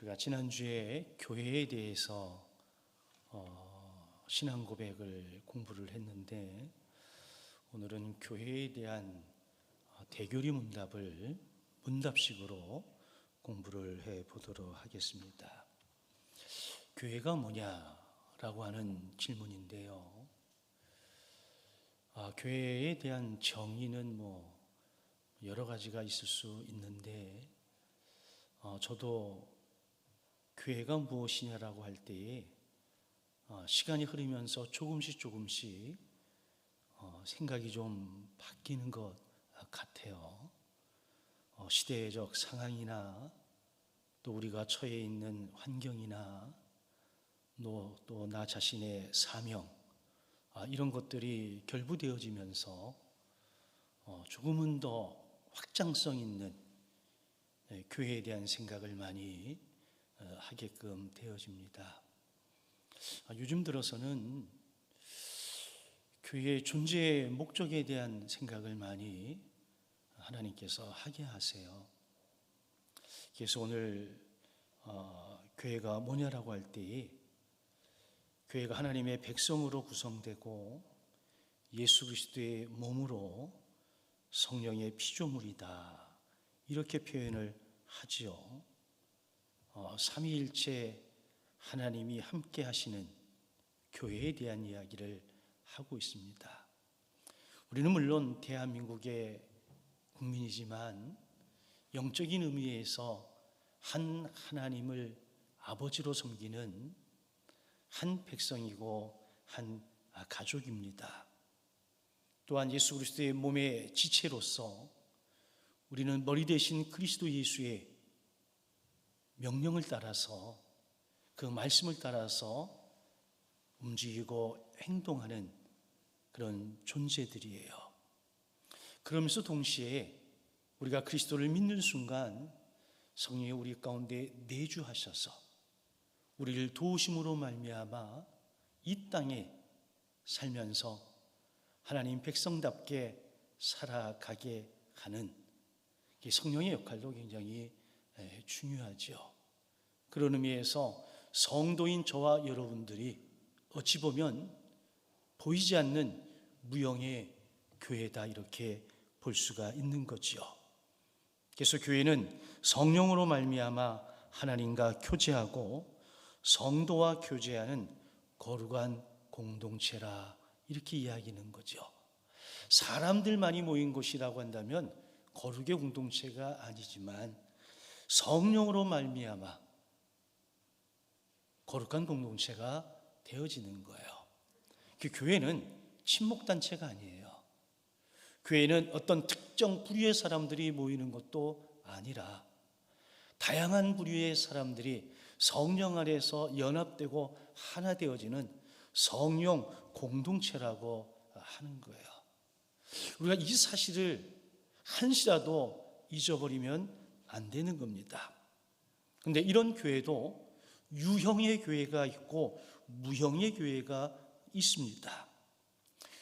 우리가 지난주에 교회에 대해서 신앙 고백을 공부를 했는데, 오늘은 교회에 대한 대교리 문답을 문답식으로 공부를 해 보도록 하겠습니다. 교회가 뭐냐라고 하는 질문인데요. 교회에 대한 정의는 여러 가지가 있을 수 있는데, 저도 교회가 무엇이냐라고 할 때에 시간이 흐르면서 조금씩 생각이 좀 바뀌는 것 같아요. 시대적 상황이나 또 우리가 처해 있는 환경이나 또 나 자신의 사명, 이런 것들이 결부되어지면서 조금은 더 확장성 있는 교회에 대한 생각을 많이 하게끔 되어집니다. 요즘 들어서는 교회의 존재의 목적에 대한 생각을 많이 하나님께서 하게 하세요. 그래서 오늘 교회가 뭐냐라고 할 때, 교회가 하나님의 백성으로 구성되고 예수 그리스도의 몸으로 성령의 피조물이다, 이렇게 표현을 하지요. 삼위일체 하나님이 함께 하시는 교회에 대한 이야기를 하고 있습니다. 우리는 물론 대한민국의 국민이지만 영적인 의미에서 한 하나님을 아버지로 섬기는 한 백성이고 한 가족입니다. 또한 예수 그리스도의 몸의 지체로서 우리는 머리 대신 그리스도 예수의 명령을 따라서, 그 말씀을 따라서 움직이고 행동하는 그런 존재들이에요. 그러면서 동시에 우리가 그리스도를 믿는 순간 성령이 우리 가운데 내주하셔서 우리를 도우심으로 말미암아 이 땅에 살면서 하나님 백성답게 살아가게 하는 성령의 역할도 굉장히 중요하죠. 그런 의미에서 성도인 저와 여러분들이 어찌 보면 보이지 않는 무형의 교회다, 이렇게 볼 수가 있는 거지요. 그래서 교회는 성령으로 말미암아 하나님과 교제하고 성도와 교제하는 거룩한 공동체라, 이렇게 이야기하는 거죠. 사람들만이 모인 곳이라고 한다면 거룩의 공동체가 아니지만 성령으로 말미암아 거룩한 공동체가 되어지는 거예요. 그 교회는 친목단체가 아니에요. 교회는 어떤 특정 부류의 사람들이 모이는 것도 아니라 다양한 부류의 사람들이 성령 안에서 연합되고 하나 되어지는 성령 공동체라고 하는 거예요. 우리가 이 사실을 한시라도 잊어버리면 안 되는 겁니다. 그런데 이런 교회도 유형의 교회가 있고 무형의 교회가 있습니다.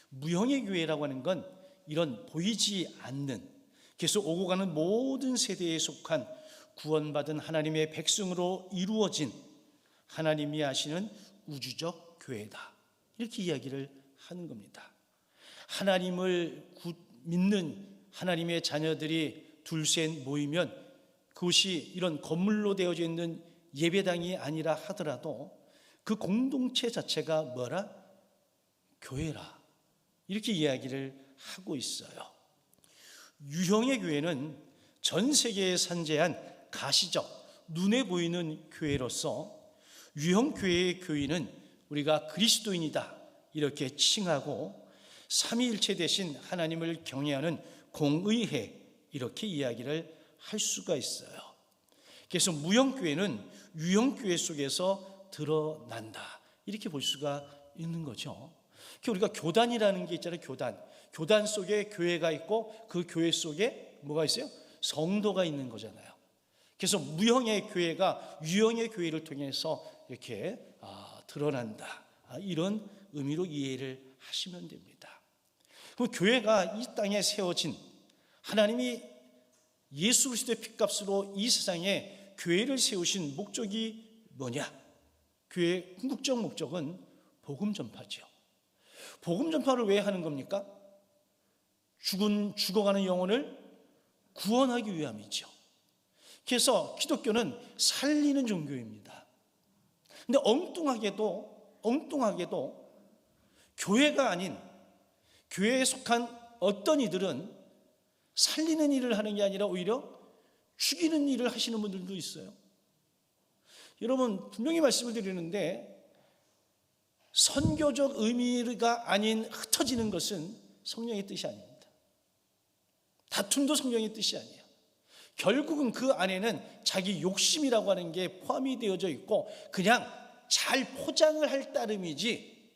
무형의 교회라고 하는 건 이런 보이지 않는, 그래서 오고 가는 모든 세대에 속한 구원받은 하나님의 백성으로 이루어진 하나님이 하시는 우주적 교회다, 이렇게 이야기를 하는 겁니다. 하나님을 믿는 하나님의 자녀들이 둘셋 모이면 그것이 이런 건물로 되어져 있는 예배당이 아니라 하더라도 그 공동체 자체가 뭐라? 교회라, 이렇게 이야기를 하고 있어요. 유형의 교회는 전 세계에 산재한 가시적 눈에 보이는 교회로서, 유형 교회의 교인은 우리가 그리스도인이다, 이렇게 칭하고 삼위일체 되신 하나님을 경외하는 공의회, 이렇게 이야기를 할 수가 있어요. 그래서 무형교회는 유형교회 속에서 드러난다, 이렇게 볼 수가 있는 거죠. 우리가 교단이라는 게 있잖아요. 교단 속에 교회가 있고 그 교회 속에 뭐가 있어요? 성도가 있는 거잖아요. 그래서 무형의 교회가 유형의 교회를 통해서 이렇게 드러난다, 이런 의미로 이해를 하시면 됩니다. 그럼 교회가 이 땅에 세워진, 하나님이 예수 그리스도의 핏값으로 이 세상에 교회를 세우신 목적이 뭐냐? 교회의 궁극적 목적은 복음 전파죠. 복음 전파를 왜 하는 겁니까? 죽어가는 영혼을 구원하기 위함이죠. 그래서 기독교는 살리는 종교입니다. 근데 엉뚱하게도 교회가 아닌 교회에 속한 어떤 이들은 살리는 일을 하는 게 아니라 오히려 죽이는 일을 하시는 분들도 있어요. 여러분, 분명히 말씀을 드리는데 선교적 의미가 아닌 흩어지는 것은 성령의 뜻이 아닙니다. 다툼도 성령의 뜻이 아니에요. 결국은 그 안에는 자기 욕심이라고 하는 게 포함이 되어져 있고 그냥 잘 포장을 할 따름이지,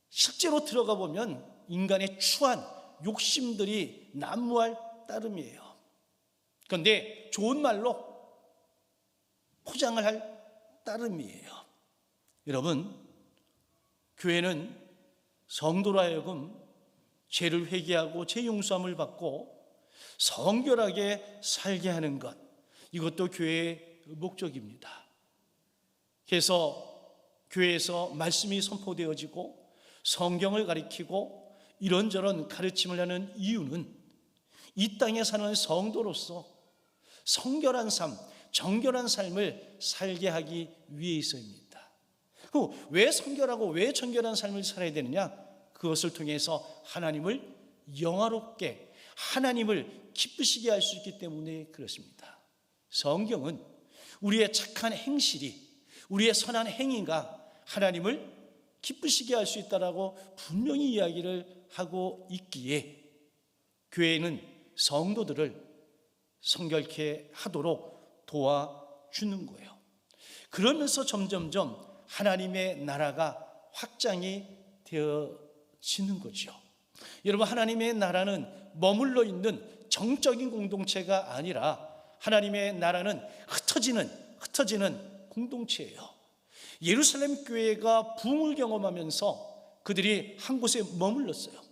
실제로 들어가 보면 인간의 추한 욕심들이 난무할 따름이에요. 그런데 좋은 말로 포장을 할 따름이에요. 여러분, 교회는 성도로 하여금 죄를 회개하고 죄 용서함을 받고 성결하게 살게 하는 것, 이것도 교회의 목적입니다. 그래서 교회에서 말씀이 선포되어지고 성경을 가리키고 이런저런 가르침을 하는 이유는 이 땅에 사는 성도로서 성결한 삶, 정결한 삶을 살게 하기 위해서입니다. 왜 성결하고 왜 정결한 삶을 살아야 되느냐? 그것을 통해서 하나님을 영화롭게, 하나님을 기쁘시게 할 수 있기 때문에 그렇습니다. 성경은 우리의 착한 행실이, 우리의 선한 행위가 하나님을 기쁘시게 할 수 있다라고 분명히 이야기를 하고 있기에 교회는 성도들을 성결케 하도록 도와주는 거예요. 그러면서 점점점 하나님의 나라가 확장이 되어지는 거죠. 여러분, 하나님의 나라는 머물러 있는 정적인 공동체가 아니라 하나님의 나라는 흩어지는 공동체예요. 예루살렘 교회가 부흥을 경험하면서 그들이 한 곳에 머물렀어요.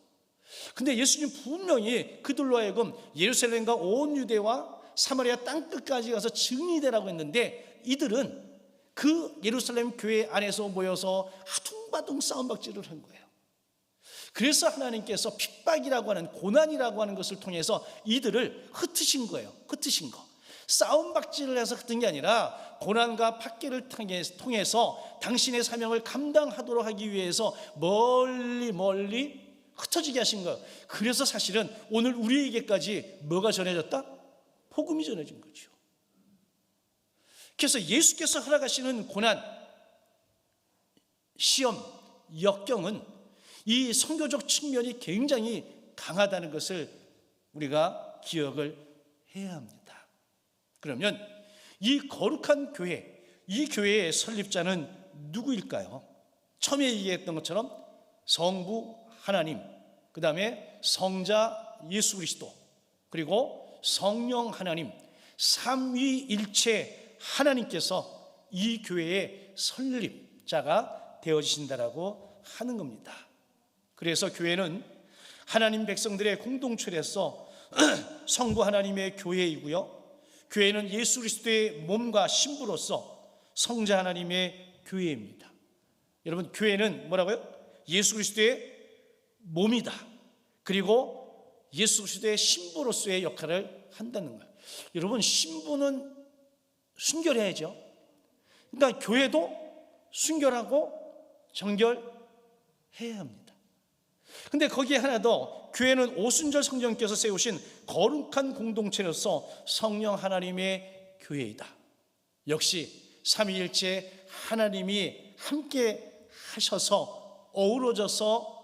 근데 예수님 분명히 그들로 하여금 예루살렘과 온 유대와 사마리아 땅끝까지 가서 증인되라고 했는데 이들은 그 예루살렘 교회 안에서 모여서 아둥바둥 싸움박질을 한 거예요. 그래서 하나님께서 핍박이라고 하는, 고난이라고 하는 것을 통해서 이들을 흩으신 거예요. 흩으신 거. 싸움박질을 해서 흩은 게 아니라 고난과 핍박을 통해서 당신의 사명을 감당하도록 하기 위해서 멀리 흩어지게 하신 거예요. 그래서 사실은 오늘 우리에게까지 뭐가 전해졌다? 복음이 전해진 거죠. 그래서 예수께서 허락하시는 고난, 시험, 역경은 이 선교적 측면이 굉장히 강하다는 것을 우리가 기억을 해야 합니다. 그러면 이 거룩한 교회, 이 교회의 설립자는 누구일까요? 처음에 얘기했던 것처럼 성부 하나님, 그 다음에 성자 예수 그리스도, 그리고 성령 하나님, 삼위일체 하나님께서 이 교회의 설립자가 되어지신다라고 하는 겁니다. 그래서 교회는 하나님 백성들의 공동체로서 성부 하나님의 교회이고요, 교회는 예수 그리스도의 몸과 신부로서 성자 하나님의 교회입니다. 여러분, 교회는 뭐라고요? 예수 그리스도의 몸이다. 그리고 예수 그리스도의 신부로서의 역할을 한다는 거예요. 여러분, 신부는 순결해야죠. 그러니까 교회도 순결하고 정결해야 합니다. 근데 거기에 하나 더, 교회는 오순절 성령께서 세우신 거룩한 공동체로서 성령 하나님의 교회이다. 역시 삼위일체 하나님이 함께 하셔서 어우러져서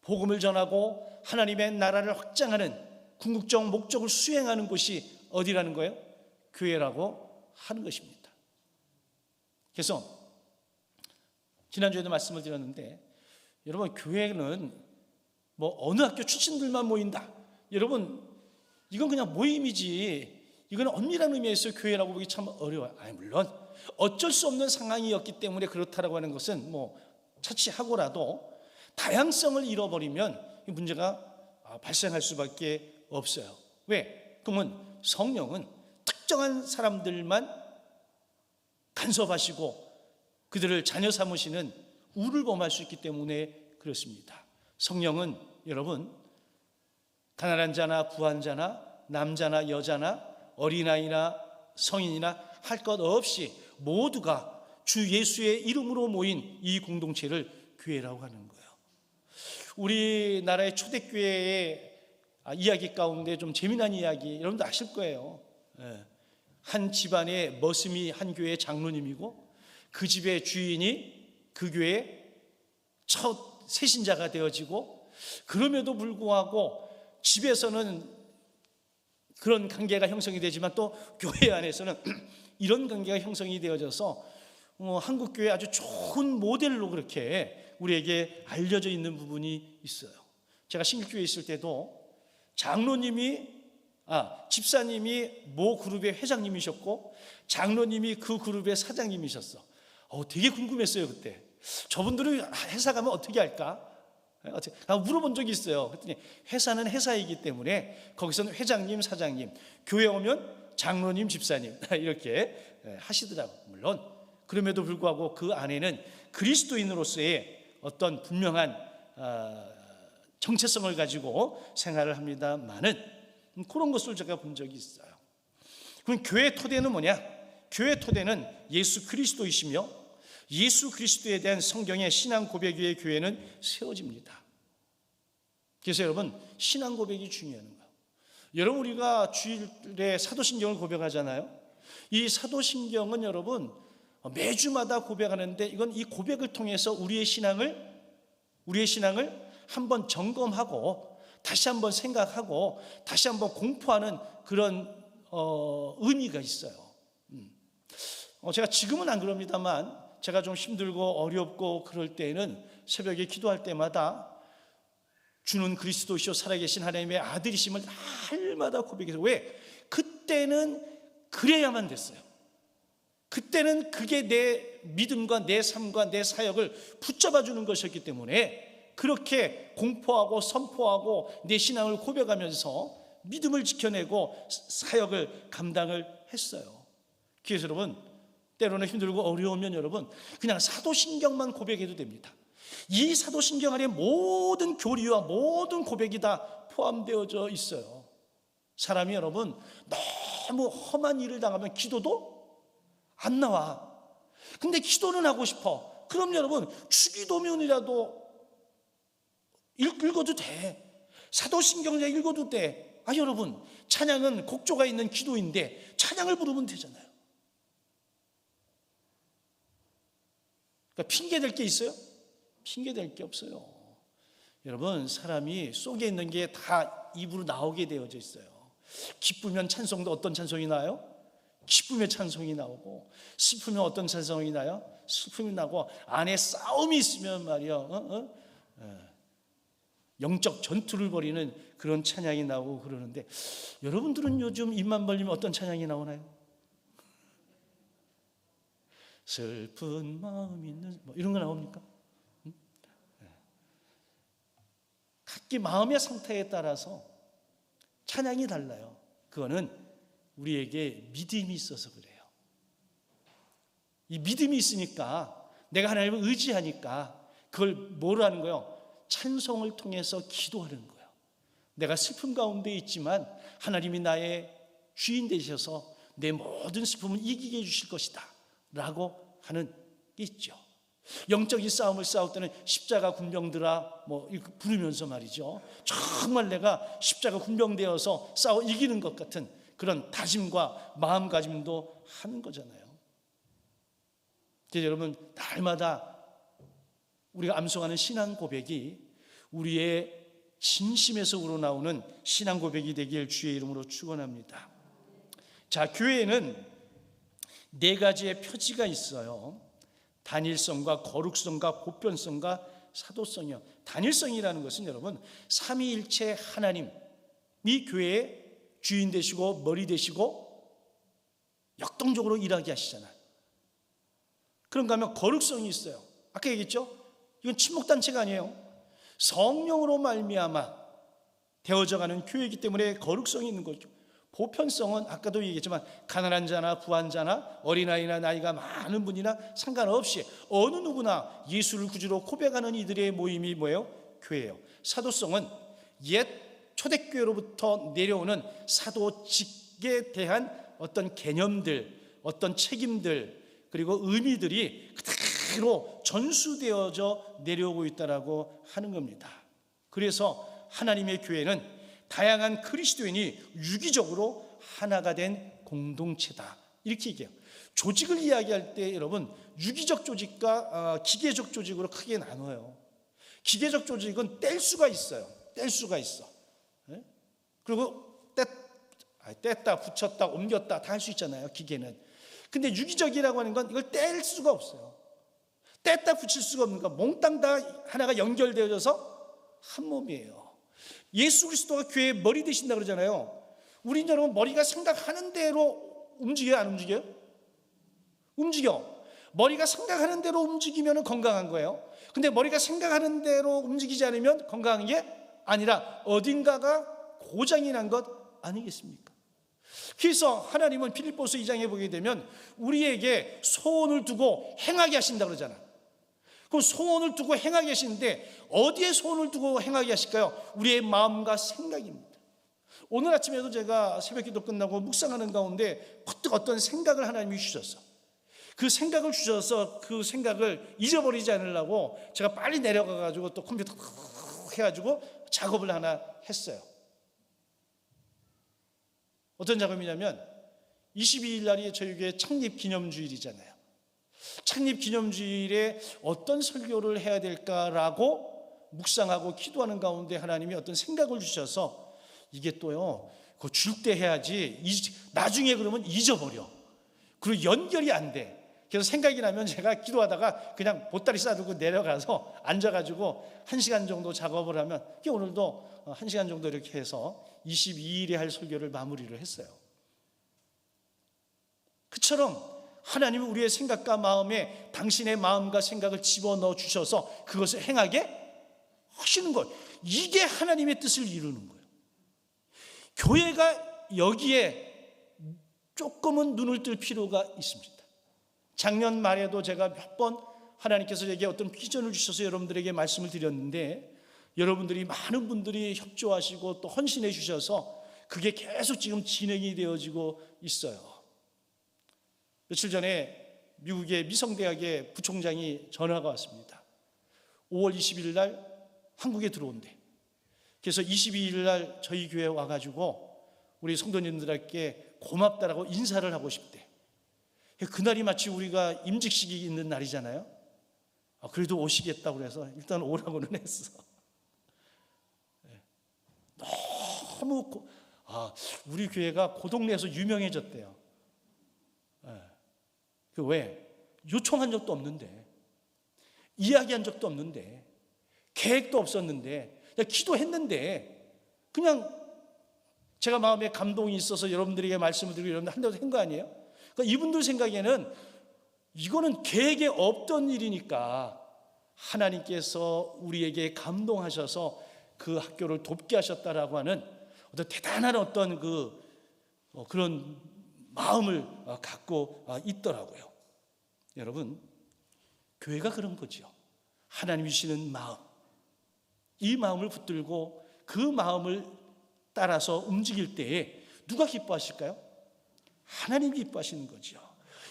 복음을 전하고 하나님의 나라를 확장하는 궁극적 목적을 수행하는 곳이 어디라는 거예요? 교회라고 하는 것입니다. 그래서 지난주에도 말씀을 드렸는데, 여러분, 교회는 뭐 어느 학교 출신들만 모인다, 여러분, 이건 그냥 모임이지, 이건 엄밀한 의미에서 교회라고 보기 참 어려워요. 물론 어쩔 수 없는 상황이었기 때문에 그렇다라고 하는 것은 뭐 차치하고라도 다양성을 잃어버리면 문제가 발생할 수밖에 없어요. 왜? 그러면 성령은 특정한 사람들만 간섭하시고 그들을 자녀 삼으시는 우를 범할 수 있기 때문에 그렇습니다. 성령은 여러분 가난한 자나 부한 자나 남자나 여자나 어린아이나 성인이나 할 것 없이 모두가 주 예수의 이름으로 모인 이 공동체를 교회라고 하는 거예요. 우리나라의 초대교회의 이야기 가운데 좀 재미난 이야기 여러분도 아실 거예요. 한 집안의 머슴이 한 교회의 장로님이고 그 집의 주인이 그 교회의 첫 세신자가 되어지고, 그럼에도 불구하고 집에서는 그런 관계가 형성이 되지만 또 교회 안에서는 이런 관계가 형성이 되어져서 한국 교회 아주 좋은 모델로 그렇게 우리에게 알려져 있는 부분이 있어요. 제가 신길교회에 있을 때도 집사님이 모 그룹의 회장님이셨고 장로님이 그 그룹의 사장님이셨어. 되게 궁금했어요 그때. 저분들은 회사 가면 어떻게 할까? 물어본 적이 있어요. 그랬더니 회사는 회사이기 때문에 거기서는 회장님, 사장님, 교회 오면 장로님, 집사님 이렇게 하시더라고요. 물론 그럼에도 불구하고 그 안에는 그리스도인으로서의 어떤 분명한 정체성을 가지고 생활을 합니다만은 그런 것을 제가 본 적이 있어요. 그럼 교회의 토대는 뭐냐? 교회의 토대는 예수 그리스도이시며 예수 그리스도에 대한 성경의 신앙 고백 위에 교회는 세워집니다. 그래서 여러분 신앙 고백이 중요한 거예요. 여러분 우리가 주일에 사도신경을 고백하잖아요. 이 사도신경은 여러분 매주마다 고백하는데 이건 이 고백을 통해서 우리의 신앙을 한번 점검하고 다시 한번 생각하고 다시 한번 공포하는 그런 의미가 있어요. 제가 지금은 안 그럽니다만 제가 좀 힘들고 어렵고 그럴 때에는 새벽에 기도할 때마다 주는 그리스도시요 살아계신 하나님의 아들이심을 날마다 고백해서, 왜? 그때는 그래야만 됐어요. 그때는 그게 내 믿음과 내 삶과 내 사역을 붙잡아 주는 것이었기 때문에 그렇게 공포하고 선포하고 내 신앙을 고백하면서 믿음을 지켜내고 사역을 감당을 했어요. 그래서 여러분 때로는 힘들고 어려우면 여러분 그냥 사도신경만 고백해도 됩니다. 이 사도신경 안에 모든 교리와 모든 고백이 다 포함되어져 있어요. 사람이 여러분 너무 험한 일을 당하면 기도도 안 나와. 근데 기도는 하고 싶어. 그럼 여러분 주기도문이라도 읽어도 돼. 사도신경을 읽어도 돼. 여러분 찬양은 곡조가 있는 기도인데 찬양을 부르면 되잖아요. 그러니까 핑계댈 게 있어요? 핑계댈 게 없어요. 여러분 사람이 속에 있는 게 다 입으로 나오게 되어져 있어요. 기쁘면 찬송도 어떤 찬송이 나요? 기쁨의 찬송이 나오고, 슬프면 어떤 찬송이 나요? 슬픔이 나고, 안에 싸움이 있으면 말이요 영적 전투를 벌이는 그런 찬양이 나오고 그러는데, 여러분들은 요즘 입만 벌리면 어떤 찬양이 나오나요? 슬픈 마음 있는 이런 거 나옵니까? 각기 마음의 상태에 따라서 찬양이 달라요. 그거는 우리에게 믿음이 있어서 그래요. 이 믿음이 있으니까, 내가 하나님을 의지하니까 그걸 뭐로 하는 거예요? 찬송을 통해서 기도하는 거예요. 내가 슬픔 가운데 있지만 하나님이 나의 주인 되셔서 내 모든 슬픔을 이기게 해주실 것이다 라고 하는 게 있죠. 영적인 싸움을 싸울 때는 십자가 군병들아 부르면서 말이죠, 정말 내가 십자가 군병되어서 싸워 이기는 것 같은 그런 다짐과 마음가짐도 하는 거잖아요. 그래서 여러분 날마다 우리가 암송하는 신앙 고백이 우리의 진심에서 우러나오는 신앙 고백이 되길 주의 이름으로 축원합니다. 자, 교회에는 4가지의 표지가 있어요. 단일성과 거룩성과 보편성과 사도성이요. 단일성이라는 것은 여러분 삼위일체 하나님이 교회의 주인 되시고 머리 되시고 역동적으로 일하게 하시잖아요. 그런가 하면 거룩성이 있어요. 아까 얘기했죠? 이건 친목단체가 아니에요. 성령으로 말미암아 되어져가는 교회이기 때문에 거룩성이 있는 거죠. 보편성은 아까도 얘기했지만 가난한 자나 부한 자나 어린아이나 나이가 많은 분이나 상관없이 어느 누구나 예수를 구주로 고백하는 이들의 모임이 뭐예요? 교회예요. 사도성은 옛 초대교회로부터 내려오는 사도직에 대한 어떤 개념들, 어떤 책임들, 그리고 의미들이 그대로 전수되어져 내려오고 있다라고 하는 겁니다. 그래서 하나님의 교회는 다양한 그리스도인이 유기적으로 하나가 된 공동체다, 이렇게 얘기해요. 조직을 이야기할 때 여러분, 유기적 조직과 기계적 조직으로 크게 나눠요. 기계적 조직은 뗄 수가 있어요. 뗄 수가 있어. 그리고 뗐다 붙였다 옮겼다 다 할 수 있잖아요, 기계는. 근데 유기적이라고 하는 건 이걸 뗄 수가 없어요. 뗐다 붙일 수가 없는 거, 몽땅 다 하나가 연결되어져서 한 몸이에요. 예수 그리스도가 교회의 머리 되신다 그러잖아요. 우린 여러분 머리가 생각하는 대로 움직여요, 안 움직여요? 움직여. 머리가 생각하는 대로 움직이면 건강한 거예요. 근데 머리가 생각하는 대로 움직이지 않으면 건강한 게 아니라 어딘가가 고장이 난 것 아니겠습니까? 그래서 하나님은 빌립보서 2장에 보게 되면 우리에게 소원을 두고 행하게 하신다 그러잖아. 그럼 소원을 두고 행하게 하시는데 어디에 소원을 두고 행하게 하실까요? 우리의 마음과 생각입니다. 오늘 아침에도 제가 새벽기도 끝나고 묵상하는 가운데 퍼뜩 어떤 생각을 하나님이 주셨어. 그 생각을 주셔서 그 생각을 잊어버리지 않으려고 제가 빨리 내려가가지고 또 컴퓨터 해가지고 작업을 하나 했어요. 어떤 작업이냐면 22일 날이 저희 교회 창립 기념주일이잖아요. 창립 기념주일에 어떤 설교를 해야 될까라고 묵상하고 기도하는 가운데 하나님이 어떤 생각을 주셔서 이게 또요, 그거 줄 때 해야지 나중에 그러면 잊어버려. 그리고 연결이 안 돼. 그래서 생각이 나면 제가 기도하다가 그냥 보따리 싸들고 내려가서 앉아가지고 1시간 정도 작업을 하면, 오늘도 1시간 정도 이렇게 해서 22일에 할 설교를 마무리를 했어요. 그처럼 하나님은 우리의 생각과 마음에 당신의 마음과 생각을 집어넣어 주셔서 그것을 행하게 하시는 것, 이게 하나님의 뜻을 이루는 거예요. 교회가 여기에 조금은 눈을 뜰 필요가 있습니다. 작년 말에도 제가 몇 번 하나님께서 제게 어떤 비전을 주셔서 여러분들에게 말씀을 드렸는데, 여러분들이 많은 분들이 협조하시고 또 헌신해 주셔서 그게 계속 지금 진행이 되어지고 있어요. 며칠 전에 미국의 미성대학의 부총장이 전화가 왔습니다. 5월 20일 날 한국에 들어온대. 그래서 22일 날 저희 교회에 와가지고 우리 성도님들에게 고맙다라고 인사를 하고 싶대. 그날이 마치 우리가 임직식이 있는 날이잖아요. 그래도 오시겠다고 그래서 일단 오라고는 했어. 너무 우리 교회가 그 동네에서 유명해졌대요. 왜? 요청한 적도 없는데, 이야기한 적도 없는데, 계획도 없었는데, 그냥 기도했는데, 그냥 제가 마음에 감동이 있어서 여러분들에게 말씀을 드리고 여러분들 한다고 한 거 아니에요? 그러니까 이분들 생각에는 이거는 계획에 없던 일이니까 하나님께서 우리에게 감동하셔서 그 학교를 돕게 하셨다라고 하는 어떤 대단한 어떤 그런 마음을 갖고 있더라고요. 여러분, 교회가 그런 거죠. 하나님이 주시는 마음, 이 마음을 붙들고 그 마음을 따라서 움직일 때에 누가 기뻐하실까요? 하나님이 기뻐하시는 거죠.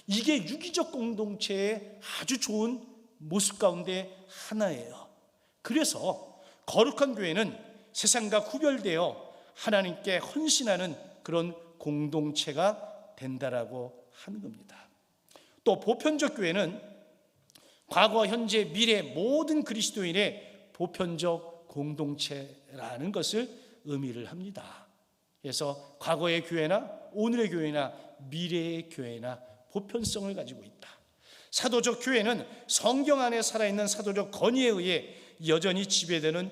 이게 유기적 공동체의 아주 좋은 모습 가운데 하나예요. 그래서 거룩한 교회는 세상과 구별되어 하나님께 헌신하는 그런 공동체가 된다라고 하는 겁니다. 또 보편적 교회는 과거, 현재, 미래 모든 그리스도인의 보편적 공동체라는 것을 의미를 합니다. 그래서 과거의 교회나 오늘의 교회나 미래의 교회나 보편성을 가지고 있다. 사도적 교회는 성경 안에 살아있는 사도적 권위에 의해 여전히 지배되는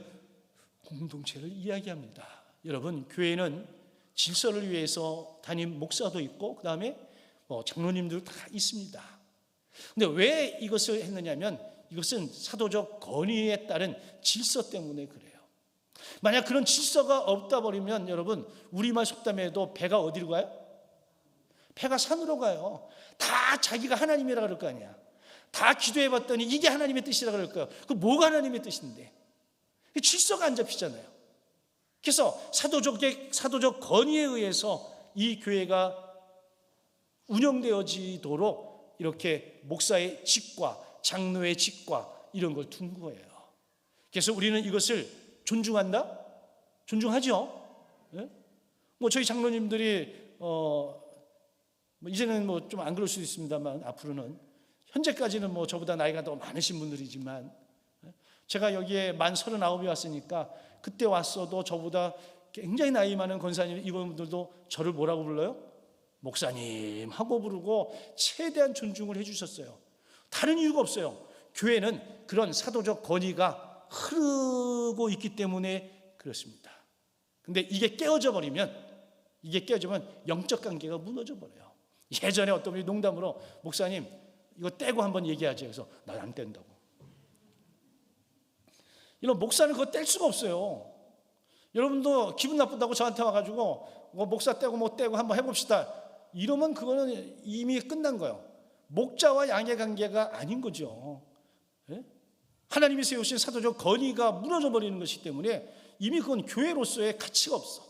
공동체를 이야기합니다. 여러분, 교회는 질서를 위해서 담임 목사도 있고 그 다음에 장로님들 다 있습니다. 근데 왜 이것을 했느냐면 이것은 사도적 권위에 따른 질서 때문에 그래요. 만약 그런 질서가 없다 버리면 여러분, 우리말 속담에도 배가 어디로 가요? 배가 산으로 가요. 다 자기가 하나님이라 그럴 거 아니야. 다 기도해 봤더니 이게 하나님의 뜻이라 그럴 거예요. 그 뭐가 하나님의 뜻인데? 질서가 안 잡히잖아요. 그래서 사도적 건의에 의해서 이 교회가 운영되어지도록 이렇게 목사의 직과 장로의 직과 이런 걸 둔 거예요. 그래서 우리는 이것을 존중한다? 존중하죠. 네? 뭐 저희 장로님들이 이제는 뭐 좀 안 그럴 수도 있습니다만, 앞으로는, 현재까지는 뭐 저보다 나이가 더 많으신 분들이지만, 제가 여기에 만 39이 왔으니까 그때 왔어도 저보다 굉장히 나이 많은 권사님 이분들도 저를 뭐라고 불러요? 목사님 하고 부르고 최대한 존중을 해주셨어요. 다른 이유가 없어요. 교회는 그런 사도적 권위가 흐르고 있기 때문에 그렇습니다. 근데 이게 깨어져 버리면 영적 관계가 무너져 버려요. 예전에 어떤 분이 농담으로, 목사님 이거 떼고 한번 얘기하죠. 그래서 난 안 뗀다고. 이런 목사는 그거 뗄 수가 없어요. 여러분도 기분 나쁘다고 저한테 와가지고 목사 떼고 뭐 떼고 한번 해봅시다, 이러면 그거는 이미 끝난 거예요. 목자와 양의 관계가 아닌 거죠. 예? 하나님이 세우신 사도적 건의가 무너져 버리는 것이기 때문에 이미 그건 교회로서의 가치가 없어.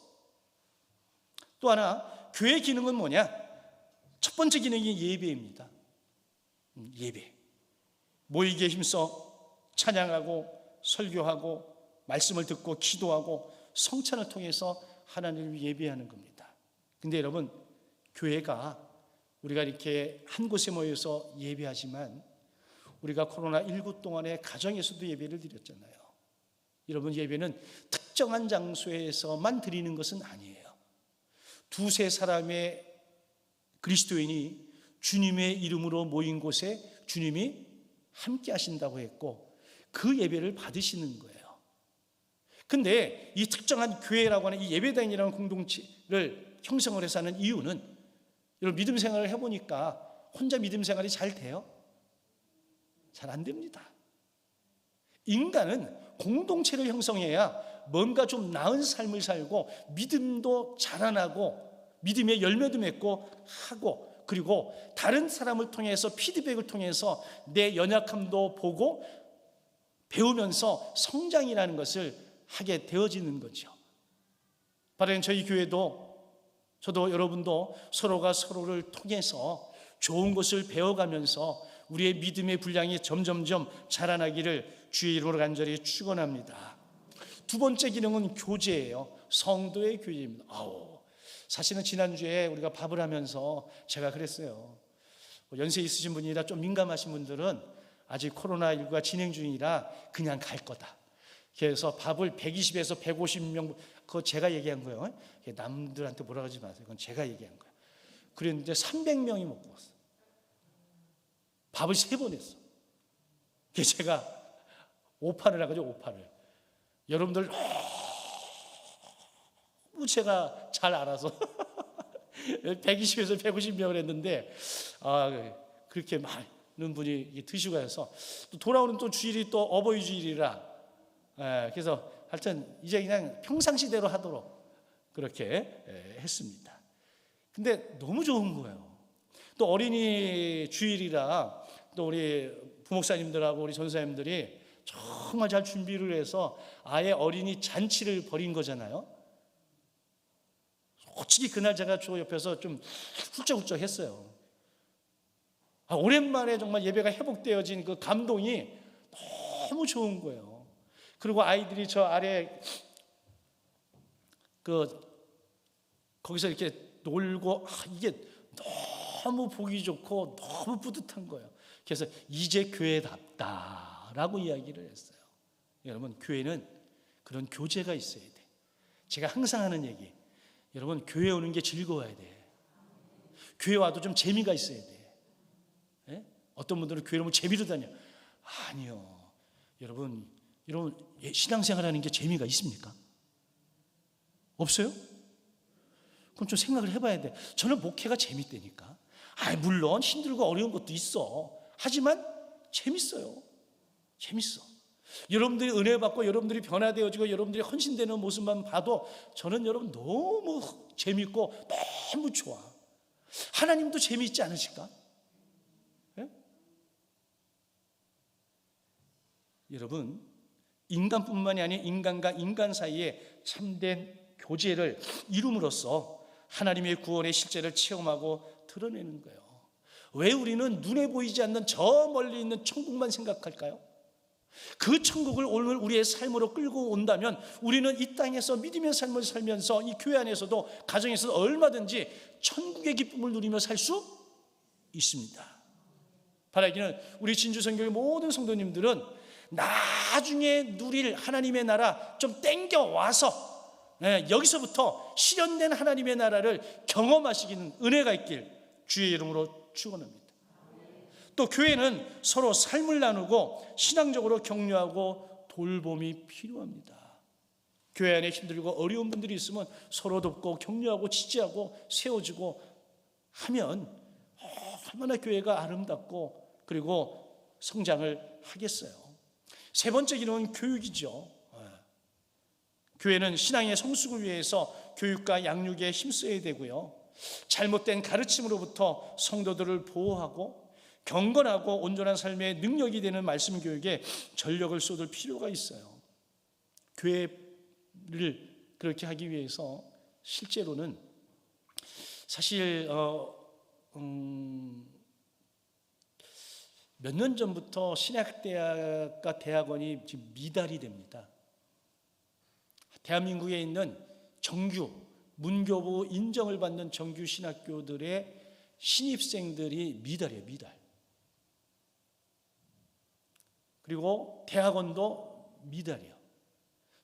또 하나, 교회 기능은 뭐냐? 첫 번째 기능이 예배입니다. 예배. 모이기에 힘써 찬양하고 설교하고 말씀을 듣고 기도하고 성찬을 통해서 하나님을 예배하는 겁니다. 근데 여러분, 교회가 우리가 이렇게 한 곳에 모여서 예배하지만 우리가 코로나19 동안에 가정에서도 예배를 드렸잖아요. 여러분, 예배는 특정한 장소에서만 드리는 것은 아니에요. 두세 사람의 그리스도인이 주님의 이름으로 모인 곳에 주님이 함께 하신다고 했고 그 예배를 받으시는 거예요. 근데 이 특정한 교회라고 하는 이 예배당이라는 공동체를 형성을 해서 하는 이유는, 여러분 믿음 생활을 해보니까 혼자 믿음 생활이 잘 돼요? 잘 안 됩니다. 인간은 공동체를 형성해야 뭔가 좀 나은 삶을 살고 믿음도 자라나고 믿음의 열매도 맺고 하고, 그리고 다른 사람을 통해서 피드백을 통해서 내 연약함도 보고 배우면서 성장이라는 것을 하게 되어지는 거죠. 바로 저희 교회도, 저도 여러분도 서로가 서로를 통해서 좋은 것을 배워가면서 우리의 믿음의 분량이 점점점 자라나기를 주의 이름으로 간절히 축원합니다. 두 번째 기능은 교제예요. 성도의 교제입니다. 사실은 지난주에 우리가 밥을 하면서 제가 그랬어요. 연세 있으신 분이라 좀 민감하신 분들은 아직 코로나19가 진행 중이라 그냥 갈 거다. 그래서 밥을 120에서 150명, 그거 제가 얘기한 거예요. 남들한테 뭐라 하지 마세요. 그건 제가 얘기한 거예요. 그랬는데 300명이 먹고 왔어요. 밥을 3번 했어. 그래서 제가 오파를 해가지고 오파를. 여러분들 제가 잘 알아서 120에서 150명을 했는데 그렇게 많은 분이 드시고 해서 또 돌아오는 또 주일이 또 어버이 주일이라, 그래서 하여튼 이제 그냥 평상시대로 하도록 그렇게 했습니다. 근데 너무 좋은 거예요. 또 어린이 주일이라 또 우리 부목사님들하고 우리 전사님들이 정말 잘 준비를 해서 아예 어린이 잔치를 벌인 거잖아요. 솔직히 그날 제가 저 옆에서 좀 훌쩍훌쩍 했어요. 오랜만에 정말 예배가 회복되어진 그 감동이 너무 좋은 거예요. 그리고 아이들이 저 아래 거기서 이렇게 놀고 이게 너무 보기 좋고 너무 뿌듯한 거예요. 그래서 이제 교회답다라고 이야기를 했어요. 여러분, 교회는 그런 교제가 있어야 돼. 제가 항상 하는 얘기, 여러분 교회 오는 게 즐거워야 돼. 교회 와도 좀 재미가 있어야 돼. 네? 어떤 분들은 교회 오면 재미로 다녀. 아니요. 여러분 신앙생활하는 게 재미가 있습니까? 없어요? 그럼 좀 생각을 해봐야 돼. 저는 목회가 재밌다니까. 물론 힘들고 어려운 것도 있어. 하지만 재밌어요. 재밌어. 여러분들이 은혜 받고 여러분들이 변화되어지고 여러분들이 헌신되는 모습만 봐도 저는 여러분 너무 재밌고 너무 좋아. 하나님도 재미있지 않으실까? 예? 여러분, 인간뿐만이 아닌 인간과 인간 사이에 참된 교제를 이룸으로써 하나님의 구원의 실제를 체험하고 드러내는 거예요. 왜 우리는 눈에 보이지 않는 저 멀리 있는 천국만 생각할까요? 그 천국을 오늘 우리의 삶으로 끌고 온다면 우리는 이 땅에서 믿음의 삶을 살면서 이 교회 안에서도 가정에서도 얼마든지 천국의 기쁨을 누리며 살 수 있습니다. 바라기는 우리 진주선교회 모든 성도님들은 나중에 누릴 하나님의 나라 좀 땡겨와서 여기서부터 실현된 하나님의 나라를 경험하시기는 은혜가 있길 주의 이름으로 축원합니다. 또 교회는 서로 삶을 나누고 신앙적으로 격려하고 돌봄이 필요합니다. 교회 안에 힘들고 어려운 분들이 있으면 서로 돕고 격려하고 지지하고 세워주고 하면 얼마나 교회가 아름답고 그리고 성장을 하겠어요. 세 번째 기능은 교육이죠. 교회는 신앙의 성숙을 위해서 교육과 양육에 힘써야 되고요. 잘못된 가르침으로부터 성도들을 보호하고 경건하고 온전한 삶의 능력이 되는 말씀 교육에 전력을 쏟을 필요가 있어요. 교회를 그렇게 하기 위해서 실제로는 사실 몇 년 전부터 신학대학과 대학원이 지금 미달이 됩니다. 대한민국에 있는 정규 문교부 인정을 받는 정규 신학교들의 신입생들이 미달이에요. 미달. 그리고 대학원도 미달이에요.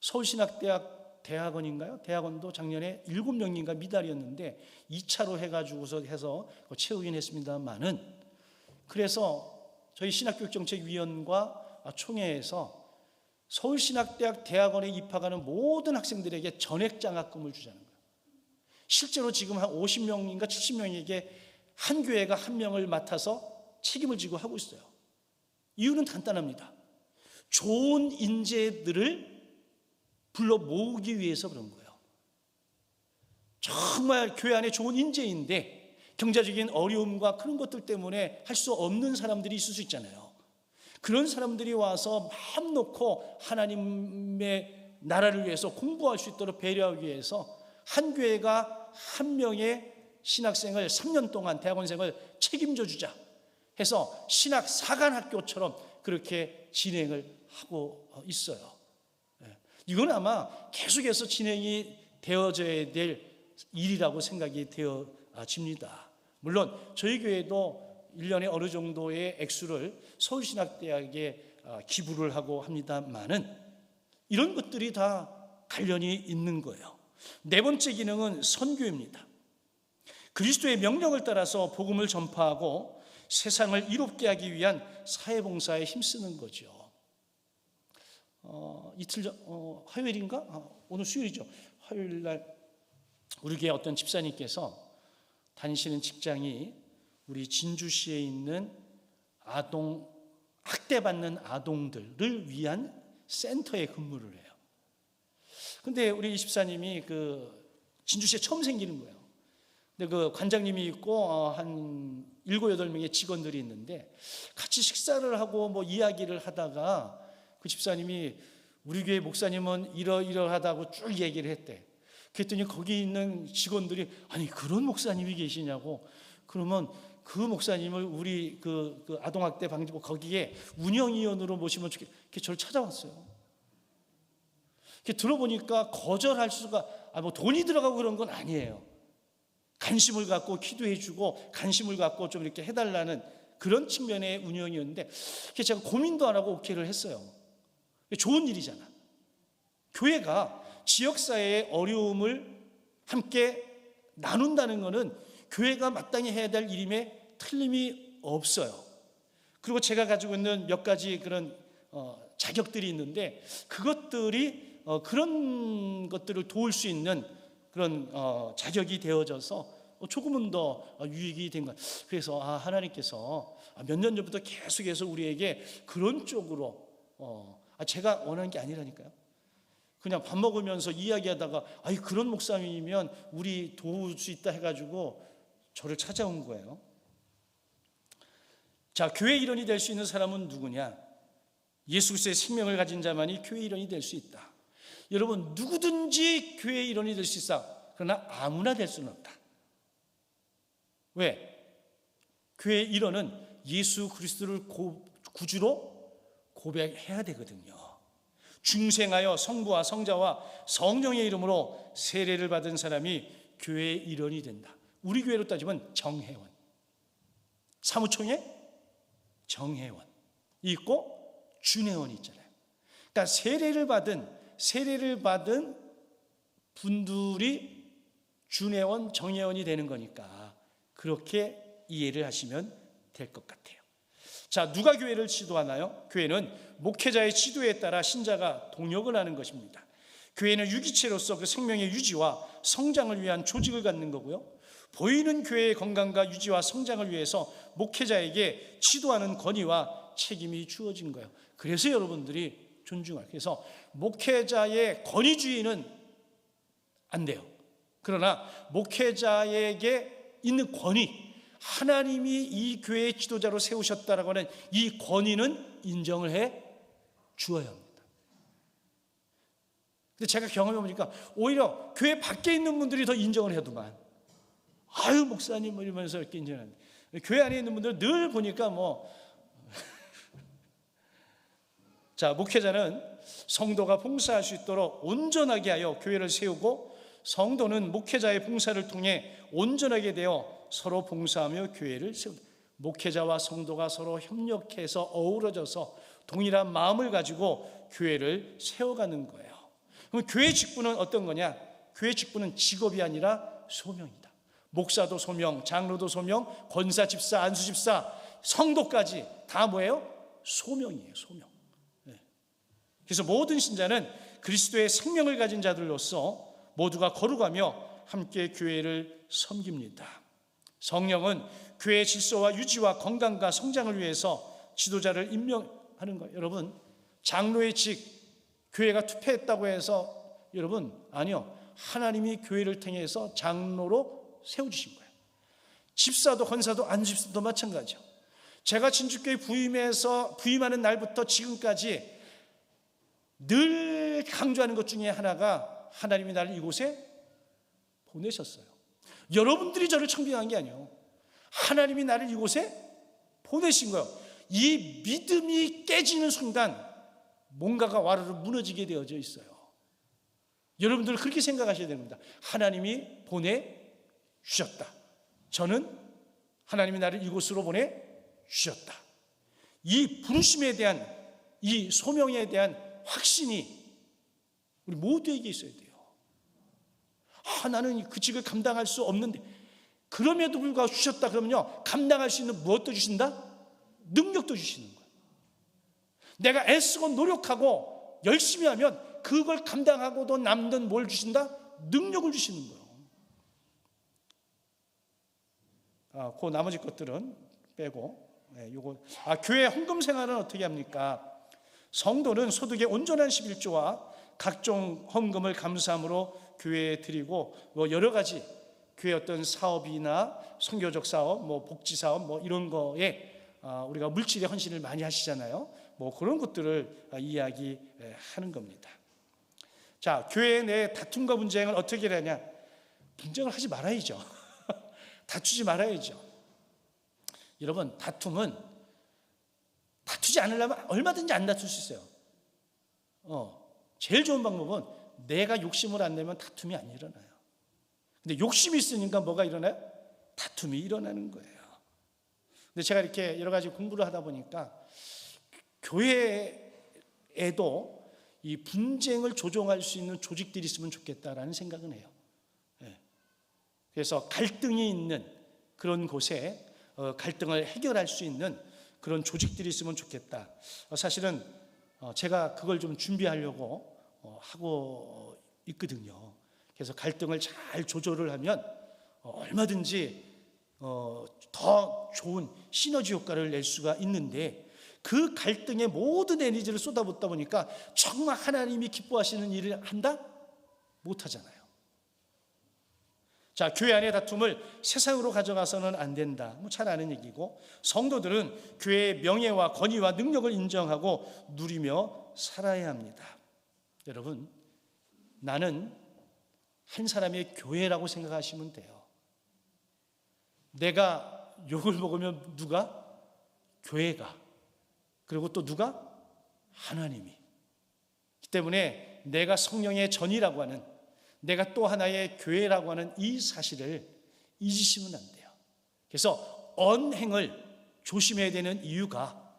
서울신학대학 대학원인가요? 대학원도 작년에 7명인가 미달이었는데 2차로 해서 채우긴 했습니다만은, 그래서 저희 신학교육정책위원과 총회에서 서울신학대학 대학원에 입학하는 모든 학생들에게 전액장학금을 주자는 거예요. 실제로 지금 한 50명인가 70명에게 한 교회가 한 명을 맡아서 책임을 지고 하고 있어요. 이유는 간단합니다. 좋은 인재들을 불러 모으기 위해서 그런 거예요. 정말 교회 안에 좋은 인재인데 경제적인 어려움과 그런 것들 때문에 할 수 없는 사람들이 있을 수 있잖아요. 그런 사람들이 와서 마음 놓고 하나님의 나라를 위해서 공부할 수 있도록 배려하기 위해서 한 교회가 한 명의 신학생을 3년 동안 대학원생을 책임져 주자 해서 신학 사관학교처럼 그렇게 진행을 하고 있어요. 이건 아마 계속해서 진행이 되어져야 될 일이라고 생각이 되어집니다. 물론 저희 교회도 1년에 어느 정도의 액수를 서울신학대학에 기부를 하고 합니다만은 이런 것들이 다 관련이 있는 거예요. 네 번째 기능은 선교입니다. 그리스도의 명령을 따라서 복음을 전파하고 세상을 이롭게 하기 위한 사회봉사에 힘쓰는 거죠. 이틀 전 화요일인가? 오늘 수요일이죠. 화요일 날 우리 교회 어떤 집사님께서 다니시는 직장이 우리 진주시에 있는 아동 학대받는 아동들을 위한 센터에 근무를 해요. 근데 우리 집사님이 그 진주시에 처음 생기는 거예요. 근데 그 관장님이 있고 한 7, 8명의 직원들이 있는데 같이 식사를 하고 뭐 이야기를 하다가 그 집사님이 우리 교회 목사님은 이러이러하다고 쭉 얘기를 했대. 그랬더니 거기 있는 직원들이 아니 그런 목사님이 계시냐고. 그러면 그 목사님을 우리 그 아동학대 방지부 거기에 운영위원으로 모시면 좋겠다. 이렇게 저를 찾아왔어요. 이렇게 들어보니까 거절할 수가 뭐 돈이 들어가고 그런 건 아니에요. 관심을 갖고 기도해주고 관심을 갖고 좀 이렇게 해달라는 그런 측면의 운영이었는데 제가 고민도 안 하고 오케이를 했어요. 좋은 일이잖아. 교회가 지역사회의 어려움을 함께 나눈다는 것은 교회가 마땅히 해야 될 일임에 틀림이 없어요. 그리고 제가 가지고 있는 몇 가지 그런 자격들이 있는데 그것들이 그런 것들을 도울 수 있는 그런 자격이 되어져서 조금은 더 유익이 된 것. 그래서 하나님께서 몇 년 전부터 계속해서 우리에게 그런 쪽으로 제가 원하는 게 아니라니까요. 그냥 밥 먹으면서 이야기하다가 그런 목사님이면 우리 도울 수 있다 해가지고 저를 찾아온 거예요. 자, 교회 일원이 될 수 있는 사람은 누구냐? 예수 그리스도의 생명을 가진 자만이 교회 일원이 될 수 있다. 여러분, 누구든지 교회 일원이 될 수 있어. 그러나 아무나 될 수는 없다. 왜? 교회 일원은 예수 그리스도를 구주로 고백해야 되거든요. 중생하여 성부와 성자와 성령의 이름으로 세례를 받은 사람이 교회의 일원이 된다. 우리 교회로 따지면 정회원, 사무총회 정회원 있고 준회원이 있잖아요. 그러니까 세례를 받은 분들이 준회원, 정회원이 되는 거니까 그렇게 이해를 하시면 될 것 같아요. 자, 누가 교회를 지도하나요? 교회는 목회자의 지도에 따라 신자가 동역을 하는 것입니다. 교회는 유기체로서 그 생명의 유지와 성장을 위한 조직을 갖는 거고요. 보이는 교회의 건강과 유지와 성장을 위해서 목회자에게 지도하는 권위와 책임이 주어진 거예요. 그래서 여러분들이 존중할, 그래서 목회자의 권위주의는 안 돼요. 그러나 목회자에게 있는 권위, 하나님이 이 교회의 지도자로 세우셨다라고 하는 이 권위는 인정을 해 주어야 합니다. 근데 제가 경험해 보니까 오히려 교회 밖에 있는 분들이 더 인정을 해도만, 목사님 이러면서 이렇게 인정하는데, 교회 안에 있는 분들은 늘 보니까 자, 목회자는 성도가 봉사할 수 있도록 온전하게 하여 교회를 세우고, 성도는 목회자의 봉사를 통해 온전하게 되어 서로 봉사하며 교회를 세운다. 목회자와 성도가 서로 협력해서 어우러져서 동일한 마음을 가지고 교회를 세워가는 거예요. 그럼 교회 직분은 어떤 거냐? 교회 직분은 직업이 아니라 소명이다. 목사도 소명, 장로도 소명, 권사, 집사, 안수 집사, 성도까지 다 뭐예요? 소명이에요. 소명. 그래서 모든 신자는 그리스도의 생명을 가진 자들로서 모두가 거룩하며 함께 교회를 섬깁니다. 성령은 교회의 질서와 유지와 건강과 성장을 위해서 지도자를 임명하는 거예요. 여러분, 장로의 직, 교회가 투표했다고 해서, 여러분, 아니요, 하나님이 교회를 통해서 장로로 세워주신 거예요. 집사도 권사도 안집사도 마찬가지죠. 제가 진주교회 부임하는 날부터 지금까지 늘 강조하는 것 중에 하나가, 하나님이 나를 이곳에 보내셨어요. 여러분들이 저를 청빙한 게 아니에요. 하나님이 나를 이곳에 보내신 거예요. 이 믿음이 깨지는 순간 뭔가가 와르르 무너지게 되어져 있어요. 여러분들 그렇게 생각하셔야 됩니다. 하나님이 보내주셨다. 저는 하나님이 나를 이곳으로 보내주셨다. 이 부르심에 대한, 이 소명에 대한 확신이 우리 모두에게 있어야 돼요. 나는 그 직을 감당할 수 없는데, 그럼에도 불구하고 주셨다 그러면요, 감당할 수 있는 무엇도 주신다? 능력도 주시는 거예요. 내가 애쓰고 노력하고 열심히 하면 그걸 감당하고도 남는 뭘 주신다? 능력을 주시는 거예요. 그 나머지 것들은 빼고, 교회 헌금 생활은 어떻게 합니까? 성도는 소득의 온전한 11조와 각종 헌금을 감사함으로 교회에 드리고, 여러 가지 교회 어떤 사업이나 선교적 사업, 복지 사업, 이런 거에 우리가 물질의 헌신을 많이 하시잖아요. 그런 것들을 이야기하는 겁니다. 자, 교회 내 다툼과 분쟁을 어떻게 하냐? 분쟁을 하지 말아야죠. 다투지 말아야죠. 여러분, 다툼은 다투지 않으려면 얼마든지 안 다툴 수 있어요. 제일 좋은 방법은 내가 욕심을 안 내면 다툼이 안 일어나요. 근데 욕심이 있으니까 뭐가 일어나요? 다툼이 일어나는 거예요. 근데 제가 이렇게 여러 가지 공부를 하다 보니까 교회에도 이 분쟁을 조정할 수 있는 조직들이 있으면 좋겠다라는 생각은 해요. 그래서 갈등이 있는 그런 곳에 갈등을 해결할 수 있는 그런 조직들이 있으면 좋겠다. 사실은 제가 그걸 좀 준비하려고 하고 있거든요. 그래서 갈등을 잘 조절을 하면 얼마든지 더 좋은 시너지 효과를 낼 수가 있는데, 그 갈등에 모든 에너지를 쏟아붓다 보니까 정말 하나님이 기뻐하시는 일을 한다? 못하잖아요. 자, 교회 안의 다툼을 세상으로 가져가서는 안 된다. 잘 아는 얘기고, 성도들은 교회의 명예와 권위와 능력을 인정하고 누리며 살아야 합니다. 여러분, 나는 한 사람의 교회라고 생각하시면 돼요. 내가 욕을 먹으면 누가? 교회가. 그리고 또 누가? 하나님이. 그 때문에 내가 성령의 전이라고 하는, 내가 또 하나의 교회라고 하는 이 사실을 잊으시면 안 돼요. 그래서 언행을 조심해야 되는 이유가,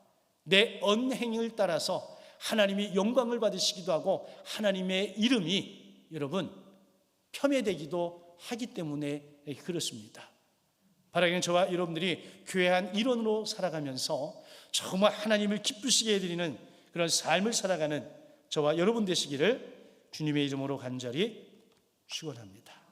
내 언행을 따라서 하나님이 영광을 받으시기도 하고 하나님의 이름이 여러분 폄훼되기도 하기 때문에 그렇습니다. 바라기는 저와 여러분들이 교회 한 일원으로 살아가면서 정말 하나님을 기쁘시게 해드리는 그런 삶을 살아가는 저와 여러분 되시기를 주님의 이름으로 간절히 축원합니다.